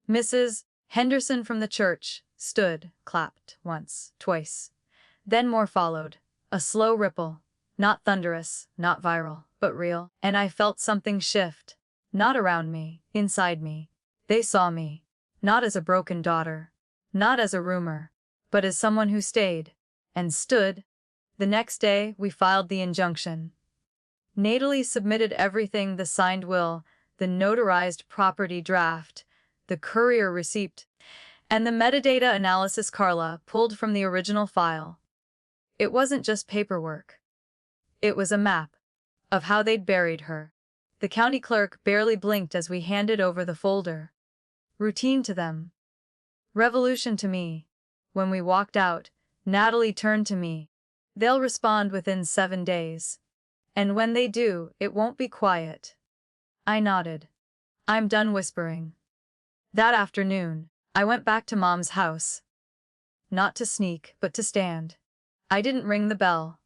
Mrs. Henderson from the church, stood, clapped, once, twice. Then more followed. A slow ripple. Not thunderous, not viral, but real. And I felt something shift. Not around me, inside me. They saw me. Not as a broken daughter. Not as a rumor. But as someone who stayed. And stood. The next day, we filed the injunction. Natalie submitted everything: the signed will, the notarized property draft, the courier receipt, and the metadata analysis Carla pulled from the original file. It wasn't just paperwork. It was a map of how they'd buried her. The county clerk barely blinked as we handed over the folder. Routine to them. Revolution to me. When we walked out, Natalie turned to me. They'll respond within 7 days. And when they do, it won't be quiet. I nodded. I'm done whispering. That afternoon, I went back to Mom's house. Not to sneak, but to stand. I didn't ring the bell.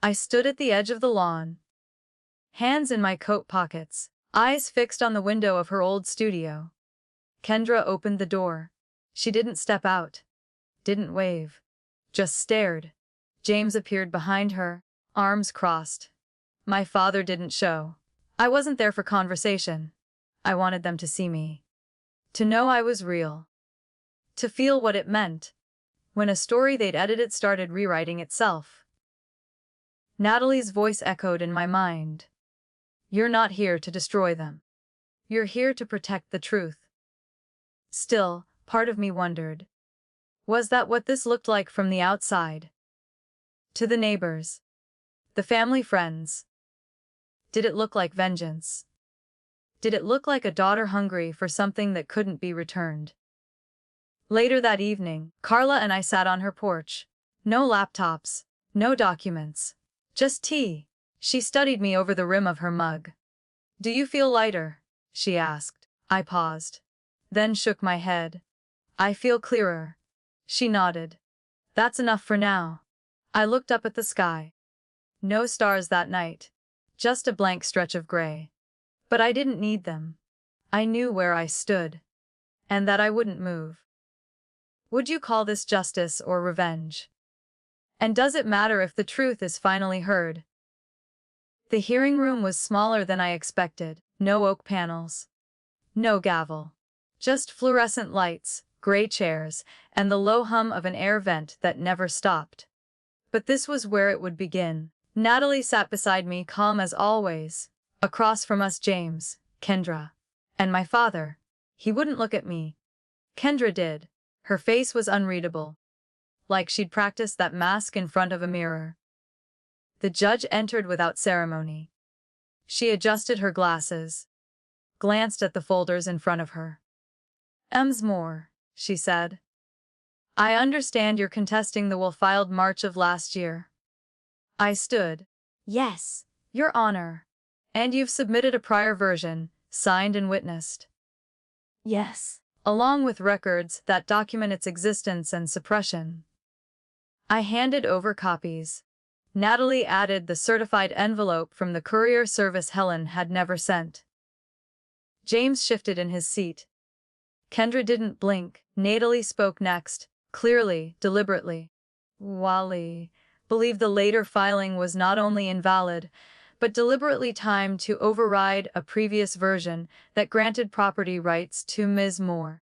I stood at the edge of the lawn. Hands in my coat pockets, eyes fixed on the window of her old studio. Kendra opened the door. She didn't step out. Didn't wave. Just stared. James appeared behind her, arms crossed. My father didn't show. I wasn't there for conversation. I wanted them to see me. To know I was real. To feel what it meant. When a story they'd edited started rewriting itself. Natalie's voice echoed in my mind. You're not here to destroy them. You're here to protect the truth. Still, part of me wondered. Was that what this looked like from the outside? To the neighbors. The family friends. Did it look like vengeance? Did it look like a daughter hungry for something that couldn't be returned? Later that evening, Carla and I sat on her porch. No laptops, no documents, just tea. She studied me over the rim of her mug. "Do you feel lighter?" she asked. I paused, then shook my head. "I feel clearer." She nodded. "That's enough for now." I looked up at the sky. No stars that night, just a blank stretch of gray. But I didn't need them. I knew where I stood, and that I wouldn't move. Would you call this justice or revenge? And does it matter if the truth is finally heard? The hearing room was smaller than I expected. No oak panels, no gavel. Just fluorescent lights, gray chairs, and the low hum of an air vent that never stopped. But this was where it would begin. Natalie sat beside me, calm as always. Across from us, James, Kendra, and my father. He wouldn't look at me. Kendra did. Her face was unreadable, like she'd practiced that mask in front of a mirror. The judge entered without ceremony. She adjusted her glasses, glanced at the folders in front of her. "Ms. Moore," she said. "I understand you're contesting the will filed March of last year." I stood. "Yes, Your Honor." "And you've submitted a prior version, signed and witnessed." "Yes." "Along with records that document its existence and suppression." I handed over copies. Natalie added the certified envelope from the courier service Helen had never sent. James shifted in his seat. Kendra didn't blink. Natalie spoke next, clearly, deliberately. "Wally believed the later filing was not only invalid, but deliberately timed to override a previous version that granted property rights to Ms. Moore.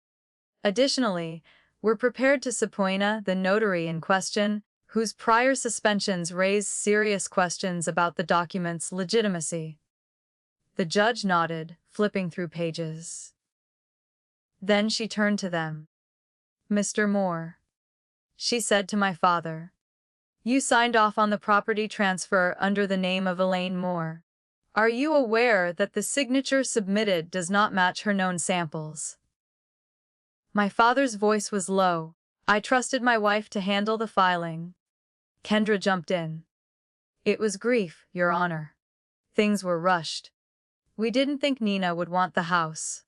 Additionally, we're prepared to subpoena the notary in question, whose prior suspensions raised serious questions about the document's legitimacy." The judge nodded, flipping through pages. Then she turned to them. "Mr. Moore," she said to my father, "you signed off on the property transfer under the name of Elaine Moore. Are you aware that the signature submitted does not match her known samples?" My father's voice was low. "I trusted my wife to handle the filing." Kendra jumped in. "It was grief, Your Honor. Things were rushed. We didn't think Nina would want the house.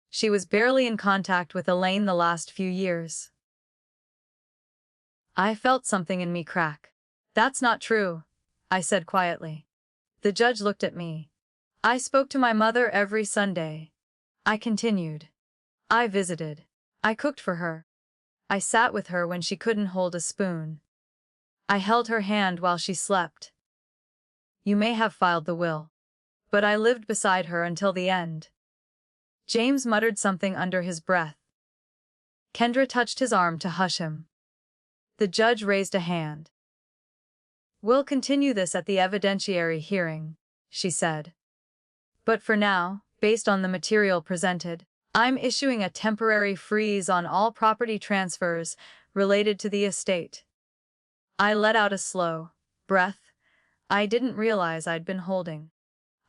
She was barely in contact with Elaine the last few years." I felt something in me crack. "That's not true," I said quietly. The judge looked at me. "I spoke to my mother every Sunday." I continued. "I visited. I cooked for her. I sat with her when she couldn't hold a spoon. I held her hand while she slept. You may have filed the will, but I lived beside her until the end." James muttered something under his breath. Kendra touched his arm to hush him. The judge raised a hand. "We'll continue this at the evidentiary hearing," she said. "But for now, based on the material presented, I'm issuing a temporary freeze on all property transfers related to the estate." I let out a slow breath I didn't realize I'd been holding.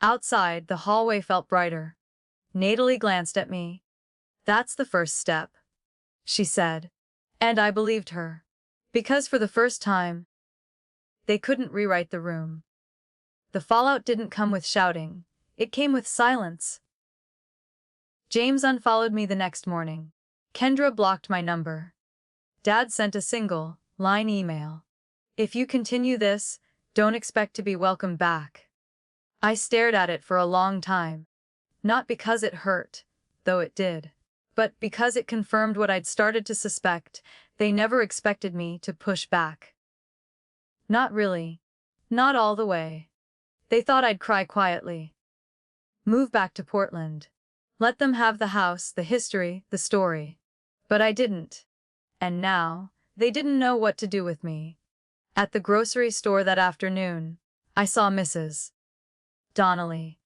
Outside, the hallway felt brighter. Natalie glanced at me. "That's the first step," she said. And I believed her. Because for the first time, they couldn't rewrite the room. The fallout didn't come with shouting. It came with silence. James unfollowed me the next morning. Kendra blocked my number. Dad sent a single-line email. "If you continue this, don't expect to be welcomed back." I stared at it for a long time. Not because it hurt, though it did, but because it confirmed what I'd started to suspect. They never expected me to push back. Not really. Not all the way. They thought I'd cry quietly. Move back to Portland. Let them have the house, the history, the story. But I didn't. And now, they didn't know what to do with me. At the grocery store that afternoon, I saw Mrs. Donnelly,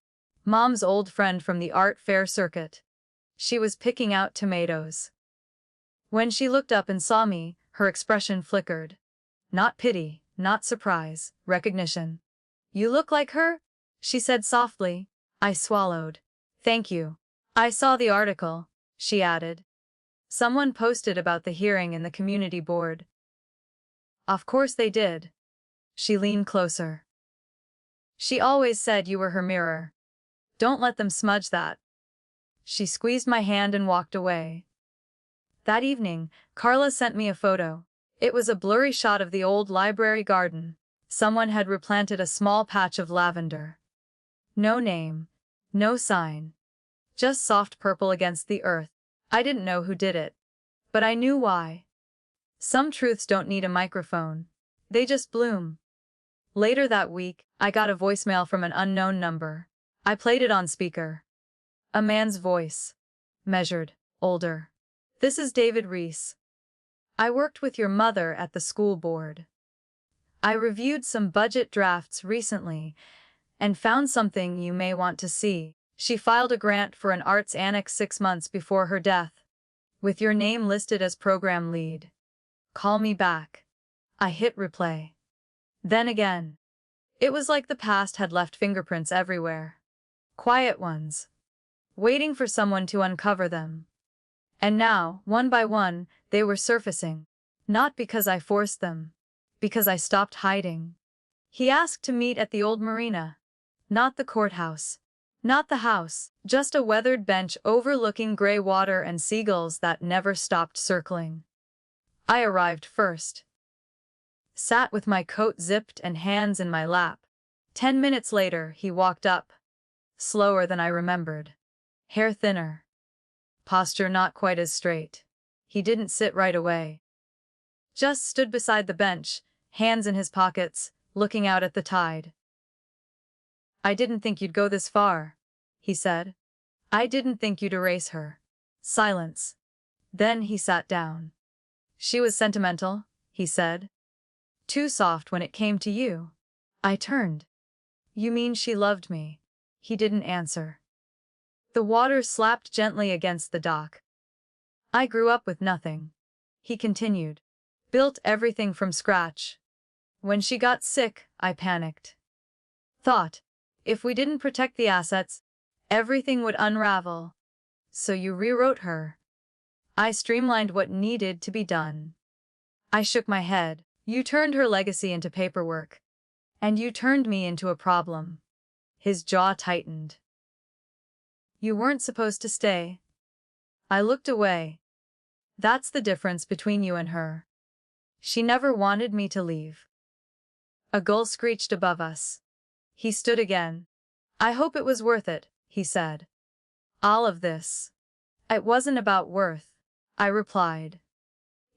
Mom's old friend from the art fair circuit. She was picking out tomatoes. When she looked up and saw me, her expression flickered. Not pity, not surprise, recognition. "You look like her?" she said softly. I swallowed. Thank you. I saw the article, she added. Someone posted about the hearing in the community board. Of course they did. She leaned closer. She always said you were her mirror. Don't let them smudge that. She squeezed my hand and walked away. That evening, Carla sent me a photo. It was a blurry shot of the old library garden. Someone had replanted a small patch of lavender. No name, no sign. Just soft purple against the earth. I didn't know who did it. But I knew why. Some truths don't need a microphone. They just bloom. Later that week, I got a voicemail from an unknown number. I played it on speaker. A man's voice. Measured, older. This is David Reese. I worked with your mother at the school board. I reviewed some budget drafts recently and found something you may want to see. She filed a grant for an arts annex 6 months before her death, with your name listed as program lead. Call me back. I hit replay. Then again. It was like the past had left fingerprints everywhere. Quiet ones. Waiting for someone to uncover them. And now, one by one, they were surfacing. Not because I forced them. Because I stopped hiding. He asked to meet at the old marina. Not the courthouse. Not the house. Just a weathered bench overlooking gray water and seagulls that never stopped circling. I arrived first. Sat with my coat zipped and hands in my lap. 10 minutes later, he walked up. Slower than I remembered. Hair thinner. Posture not quite as straight. He didn't sit right away. Just stood beside the bench, hands in his pockets, looking out at the tide. I didn't think you'd go this far, he said. I didn't think you'd erase her. Silence. Then he sat down. She was sentimental, he said. Too soft when it came to you. I turned. You mean she loved me? He didn't answer. The water slapped gently against the dock. I grew up with nothing. He continued. Built everything from scratch. When she got sick, I panicked. Thought, if we didn't protect the assets, everything would unravel. So you rewrote her. I streamlined what needed to be done. I shook my head. You turned her legacy into paperwork. And you turned me into a problem. His jaw tightened. You weren't supposed to stay. I looked away. That's the difference between you and her. She never wanted me to leave. A gull screeched above us. He stood again. I hope it was worth it, he said. All of this. It wasn't about worth, I replied.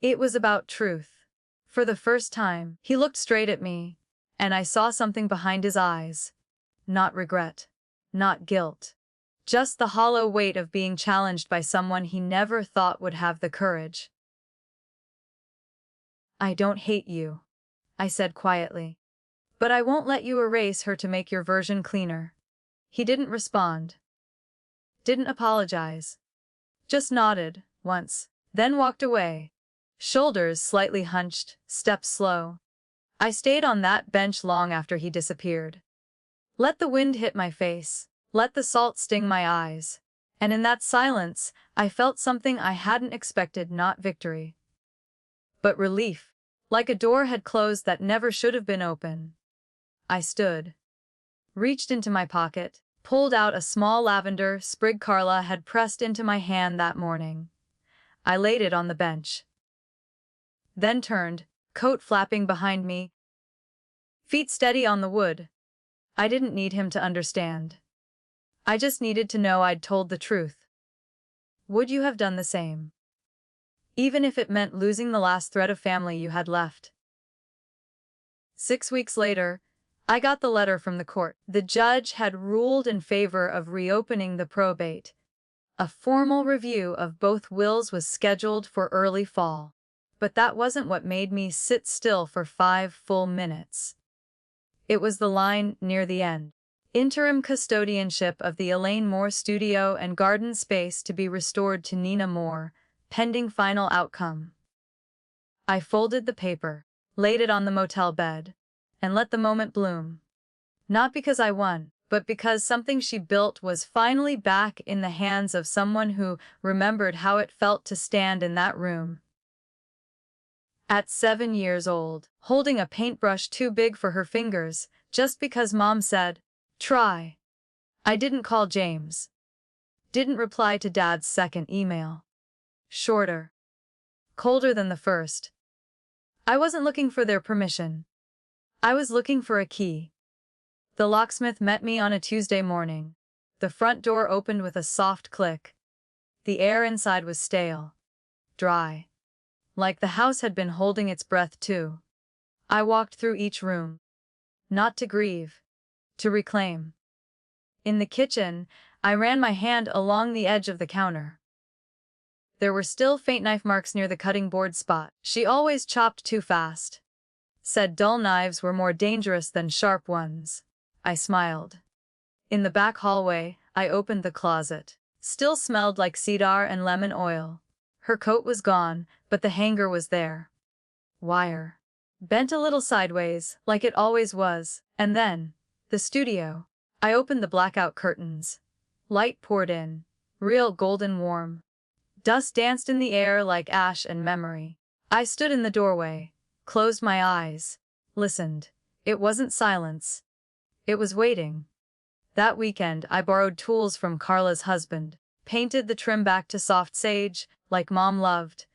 It was about truth. For the first time, he looked straight at me, and I saw something behind his eyes. Not regret. Not guilt. Just the hollow weight of being challenged by someone he never thought would have the courage. I don't hate you, I said quietly. But I won't let you erase her to make your version cleaner. He didn't respond. Didn't apologize. Just nodded, once, then walked away. Shoulders slightly hunched, steps slow. I stayed on that bench long after he disappeared. Let the wind hit my face. Let the salt sting my eyes. And in that silence, I felt something I hadn't expected, not victory, but relief. Like a door had closed that never should have been open. I stood. Reached into my pocket, pulled out a small lavender sprig Carla had pressed into my hand that morning. I laid it on the bench. Then turned, coat flapping behind me, feet steady on the wood. I didn't need him to understand. I just needed to know I'd told the truth. Would you have done the same? Even if it meant losing the last thread of family you had left. 6 weeks later, I got the letter from the court. The judge had ruled in favor of reopening the probate. A formal review of both wills was scheduled for early fall. But that wasn't what made me sit still for 5 full minutes. It was the line near the end. Interim custodianship of the Elaine Moore studio and garden space to be restored to Nina Moore, pending final outcome. I folded the paper, laid it on the motel bed, and let the moment bloom. Not because I won, but because something she built was finally back in the hands of someone who remembered how it felt to stand in that room. At 7 years old, holding a paintbrush too big for her fingers, just because Mom said, "Try." I didn't call James. Didn't reply to Dad's second email. Shorter. Colder than the first. I wasn't looking for their permission. I was looking for a key. The locksmith met me on a Tuesday morning. The front door opened with a soft click. The air inside was stale. Dry. Like the house had been holding its breath too. I walked through each room. Not to grieve. To reclaim. In the kitchen, I ran my hand along the edge of the counter. There were still faint knife marks near the cutting board spot. She always chopped too fast. Said dull knives were more dangerous than sharp ones. I smiled. In the back hallway, I opened the closet. Still smelled like cedar and lemon oil. Her coat was gone, but the hanger was there. Wire. Bent a little sideways, like it always was, and then, the studio. I opened the blackout curtains. Light poured in, real golden warm. Dust danced in the air like ash and memory. I stood in the doorway, closed my eyes, listened. It wasn't silence. It was waiting. That weekend, I borrowed tools from Carla's husband, painted the trim back to soft sage, like Mom loved,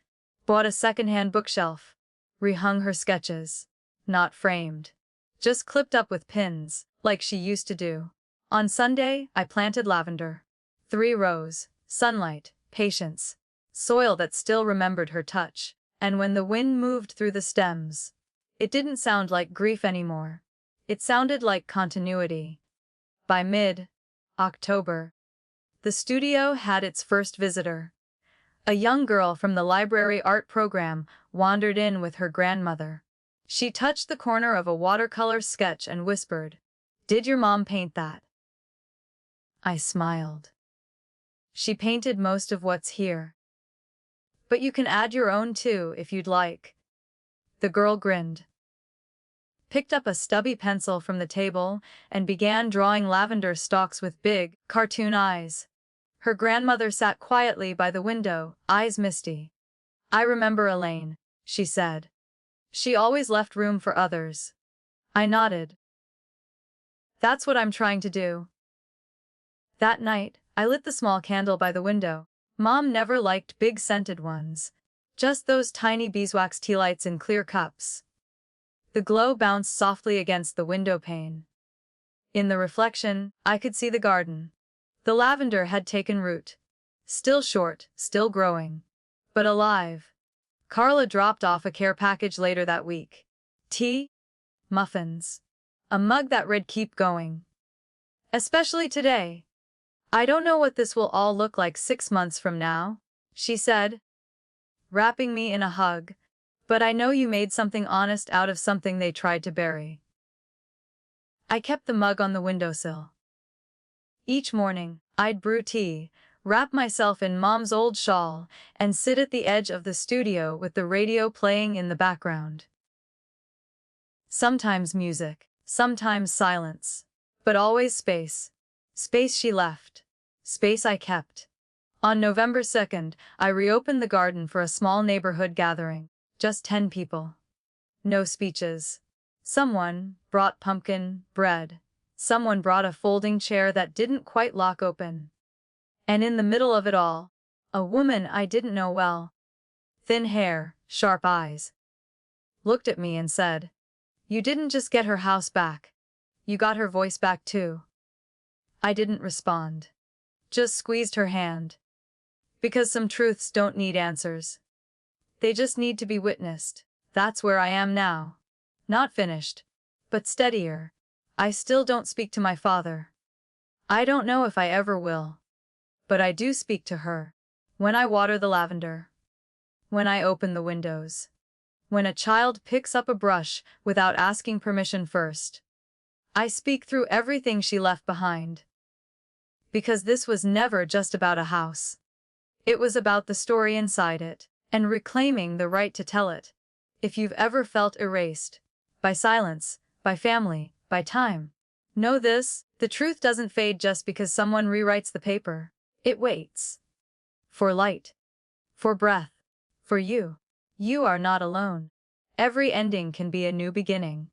bought a secondhand bookshelf, rehung her sketches, not framed, just clipped up with pins, like she used to do. On Sunday, I planted lavender. 3 rows, sunlight, patience, soil that still remembered her touch. And when the wind moved through the stems, it didn't sound like grief anymore. It sounded like continuity. By mid-October, the studio had its first visitor. A young girl from the library art program wandered in with her grandmother. She touched the corner of a watercolor sketch and whispered, "Did your mom paint that?" I smiled. She painted most of what's here. But you can add your own too, if you'd like. The girl grinned, picked up a stubby pencil from the table, and began drawing lavender stalks with big, cartoon eyes. Her grandmother sat quietly by the window, eyes misty. "I remember Elaine," she said. "She always left room for others." I nodded. "That's what I'm trying to do." That night, I lit the small candle by the window. Mom never liked big scented ones. Just those tiny beeswax tea lights in clear cups. The glow bounced softly against the window pane. In the reflection, I could see the garden. The lavender had taken root. Still short, still growing. But alive. Carla dropped off a care package later that week. Tea? Muffins. A mug that read "Keep going." Especially today. "I don't know what this will all look like 6 months from now," she said, wrapping me in a hug, "but I know you made something honest out of something they tried to bury." I kept the mug on the windowsill. Each morning, I'd brew tea, wrap myself in Mom's old shawl, and sit at the edge of the studio with the radio playing in the background. Sometimes music, sometimes silence, but always space. Space she left. Space I kept. On November 2nd, I reopened the garden for a small neighborhood gathering. Just 10 people. No speeches. Someone brought pumpkin bread. Someone brought a folding chair that didn't quite lock open. And in the middle of it all, a woman I didn't know well. Thin hair, sharp eyes. Looked at me and said, "You didn't just get her house back. You got her voice back too." I didn't respond. Just squeezed her hand. Because some truths don't need answers. They just need to be witnessed. That's where I am now. Not finished, but steadier. I still don't speak to my father. I don't know if I ever will. But I do speak to her. When I water the lavender. When I open the windows. When a child picks up a brush without asking permission first. I speak through everything she left behind. Because this was never just about a house. It was about the story inside it, and reclaiming the right to tell it. If you've ever felt erased, by silence, by family, by time, know this: The truth doesn't fade just because someone rewrites the paper. It waits. For light. For breath. For you. You are not alone. Every ending can be a new beginning.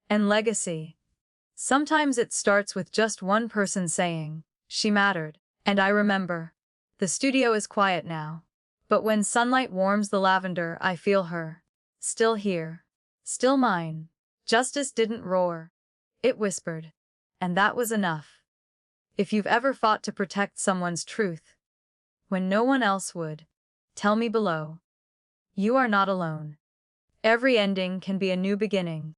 And legacy. Sometimes it starts with just one person saying, "She mattered." And I remember. The studio is quiet now. But when sunlight warms the lavender, I feel her. Still here. Still mine. Justice didn't roar. It whispered. And that was enough. If you've ever fought to protect someone's truth, when no one else would, tell me below. You are not alone. Every ending can be a new beginning.